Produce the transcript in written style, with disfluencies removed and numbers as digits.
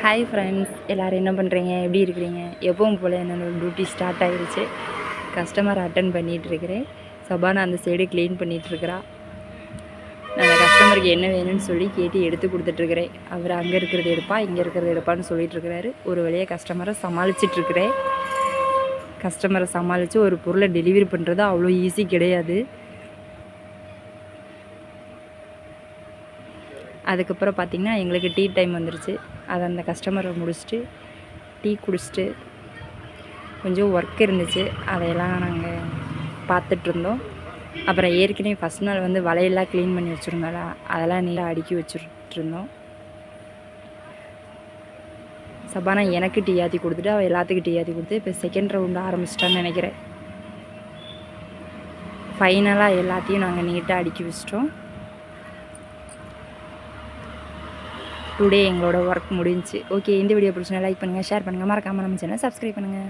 Hi friends, எல்லோரும் என்ன பண்ணுறீங்க? எப்படி இருக்கிறீங்க? எப்பவும் போல் என்னோடய டியூட்டி ஸ்டார்ட் ஆகிடுச்சு. கஸ்டமர் அட்டன் பண்ணிகிட்ருக்கிறேன். சபானா அந்த சைடு க்ளீன் பண்ணிகிட்ருக்கிறா. நான் அந்த கஸ்டமருக்கு என்ன வேணும்னு சொல்லி கேட்டு எடுத்து கொடுத்துட்ருக்குறேன். அவர் அங்கே இருக்கிறது எடுப்பா, இங்கே இருக்கிறது எடுப்பான்னு சொல்லிகிட்ருக்கிறாரு. ஒரு வழியாக கஸ்டமரை சமாளிச்சிட்ருக்கிறேன். கஸ்டமரை சமாளித்து ஒரு பொருளை டெலிவரி பண்ணுறது அவ்வளோ ஈஸி கிடையாது. அதுக்கப்புறம் பார்த்திங்கன்னா எங்களுக்கு டீ டைம் வந்துருச்சு. அதை அந்த கஸ்டமரை முடிச்சுட்டு டீ குடிச்சிட்டு கொஞ்சம் ஒர்க் இருந்துச்சு, அதையெல்லாம் நாங்கள் பார்த்துட்ருந்தோம். அப்புறம் ஏற்கனவே ஃபஸ்ட் நாள் வந்து வலையெல்லாம் க்ளீன் பண்ணி வச்சுருந்தோம்ல, அதெல்லாம் நீட்டாக அடுக்கி வச்சுட்ருந்தோம். சபானா எனக்கு டீ ஆற்றி கொடுத்துட்டு அவள் எல்லாத்துக்கும் டீ ஆற்றி கொடுத்து இப்போ செகண்ட் ரவுண்டு ஆரம்பிச்சிட்டான்னு நினைக்கிறேன். ஃபைனலாக எல்லாத்தையும் நாங்கள் நீட்டாக அடுக்கி வச்சிட்டோம். டுடே எங்களோட ஒர்க் முடிஞ்சிச்சு. ஓகே, இந்த வீடியோ பிடிச்சினா லைக் பண்ணுங்கள், ஷேர் பண்ணுங்கள், மறக்காமல் நம்ம சேனலை சப்ஸ்கிரைப் பண்ணுங்கள்.